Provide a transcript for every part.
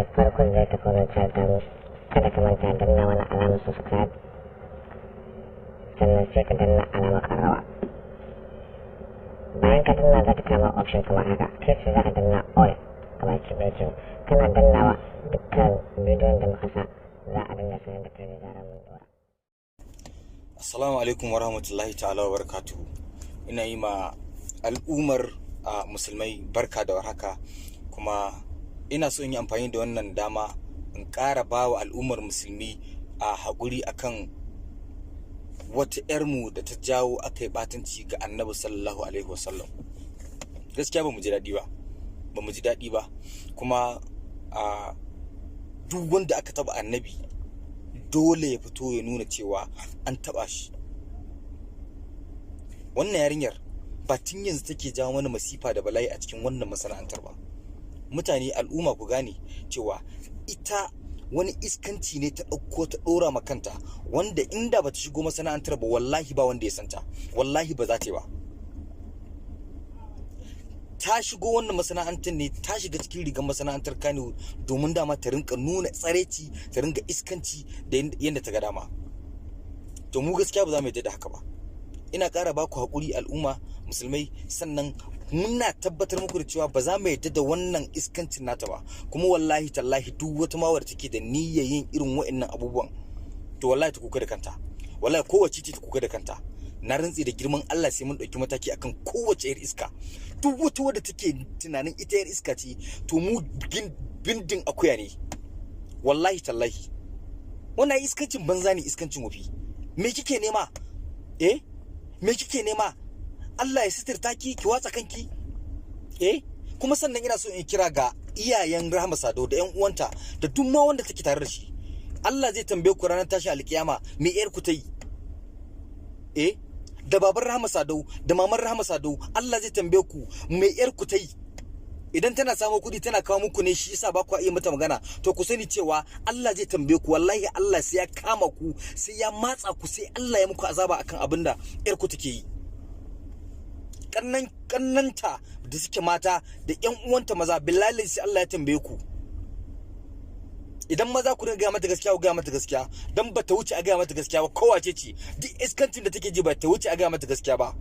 ne farkon zai tafi wani channel kada ka manta danna wani alamar subscribe sannan sai ka danna alamar karawa. Bayan ka danna za ta kama option kamar haka, kai sai za ka danna all gabaki ɗaya. Kana dannawa dukkan bidiyon da muka sa za a dinga sanar da kai da zarar mun dora. Assalamu alaikum warahmatullahi ta'ala wa barakatuhu. Ina yi ma al'ummar musulmai barka da warhaka, kuma ina so in yi amfani da wannan dama in ƙara ba wa al'ummar musulmi a haƙuri akan wata 'yarmu da ta jawo aka yi ɓatanci ga annabi sallallahu alaihi wasallam. Gaskiya ba mu ji daɗi ba kuma duk wanda aka taɓa annabi dole ya fito ya nuna cewa an taɓa shi. Wannan yarinyar ba tun yanzu take jawo mana masifa da bala'i a cikin wannan masana'antar ba. Mutane, al'umma, ku gane cewa ita wani iskanci ne ta ɗauko ta ɗora ma kanta, wanda inda ba ta shigo masana'antar ba wallahi ba wanda ya santa, wallahi ba za ta yi ba. Ta shigo wannan masana'antar ne, ta shiga cikin rigar masana'antar kanywood domin dama ta rinka nuna tsareci, ta rinka iskanci da yadda ta ga dama. To mu gaskiya ba za mu yi da haka ba. Ina ƙara ba ku haƙuri al'umma musulmai, sannan muna tabbatar muku da cewa ba za mu yarda da wannan iskancin nata ba. Kuma wallahi tallahi duk wata mawar take da niyyar yin irin wa'annan abubuwan, to wallahi ta kuka da kanta, wallahi kowace ce ta kuka da kanta. Na rantsi da girman Allah sai mun ɗauki mataki akan kowace yar iska. Duk wata wadda take tunanin ita yar iska ce, to mu bindin akuya ne, wallahi tallahi. Wannan iskancin banza ne, iskancin wofi. Me kike nema? Me kike nema? Allah ya sitirta ki watsa kanki? Kuma sannan ina so in kira ga iyayen Rahama Sadau da ƴan uwanta da duk ma wanda take tare da shi. Allah zai tambaye ku ranar tashin alkiyama me ƴar ku ta yi. Da baban Rahama Sadau da maman Rahama Sadau, Allah zai tambaye ku me ƴar ku ta yi. Idan tana samu kuɗi tana kawo muku ne, shi yasa ba ku iya mata magana, to ku sani cewa Allah zai tambaye ku. Wallahi Allah sai ya kama ku, sai ya matsa ku, sai Allah ya muku azaba akan abin da ƴar ku take yi. Kannanta da suke mata da ƴan uwanta maza, billahi sai Allah ya tambaye ku. Idan maza ku ga mata gaskiya, ku ga mata gaskiya, dan ba ta wuce a ga mata gaskiya ba. Kowace ce duk iskancin da take ji ba ta wuce a ga mata gaskiya ba.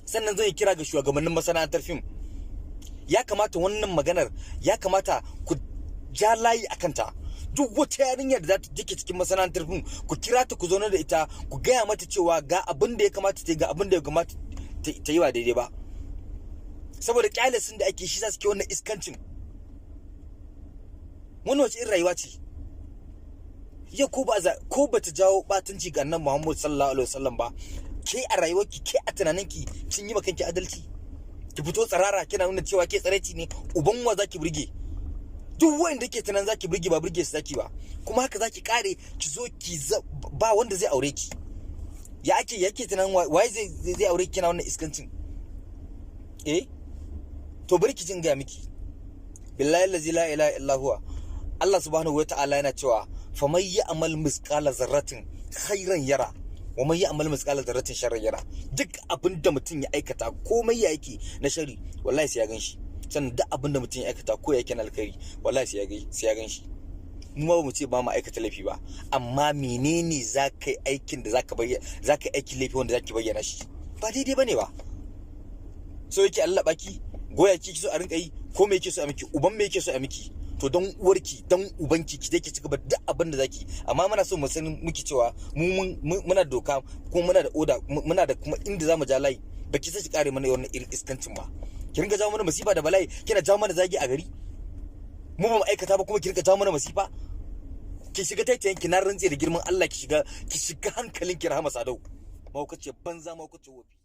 Sannan zan yi kira ga shugabannin masana'antar fim, ya kamata wannan maganar, ya kamata ku ja layi a kanta. Duk wata yarinyar da za ta take cikin masana'antar fim, ku kira ta, ku zauna da ita, ku gaya mata cewa ga abin da ya kamata ta yi, ga abin da ya kamata ta yi ba daidai ba. Saboda kyalesin da ake shi za su ke wannan iskancin. Wannan wace irin rayuwa ce? Yau ko ba ta jawo batunci ga annabi Muhammad sallallahu alaihi wasallam ba, ke a rayuwarki, ke a tunaninki kin yi makanki adalci? Ki fito tsarara kina nuna cewa ke tsareci ne, uban wa zaki burge? Duk wanda ke tunan zaki burge ba burge su zaki ba, kuma haka zaki kare, ki zo ki ba wanda zai aure ki. Yake tunan wai zai aure ki kina wannan iskancin? To bari ki jin ga miki, billahi allazi la ilaha illa huwa, Allah subhanahu wata'ala yana cewa faman ya'mal misqala zarratin khairan yara wa man ya'mal misqala zarratin sharran yara. Duk abin da mutum ya aikata, komai ya yake na shari, wallahi sai ya ganshi. Sannan duk abin da mutum ya aikata ko yake na alkhairi, wallahi sai ya ganshi. Mu ba mu ce ba mu aikata laifi ba, amma menene za ka yi aikin da za ka yi aikin laifi wanda za ki bayyana shi? Ba daidai ba ne ba. So yake Allah baki, goya ki so a rinka yi, ko me yake so a miki, uban me yake so a miki? To don uwarki, don ubanki, ki dai ki cigaba duk abin da zaki. Amma muna so mu sani miki cewa muna da doka, kuma muna da oda, muna da kuma inda zamu ja layi. Baki sai ki kare mana wannan irin iskancin ba. Ki ringa jawo mana masifa da bala'i, kina jawo mana zagi a gari. Mu ba mu aikata ba kuma ki ringa jawo mana masifa. Ki shiga taitayen ki, na rantse da girman Allah, ki shiga hankalin ki Rahama Sadau. Mahaukaci banza, mahaukaci wofi.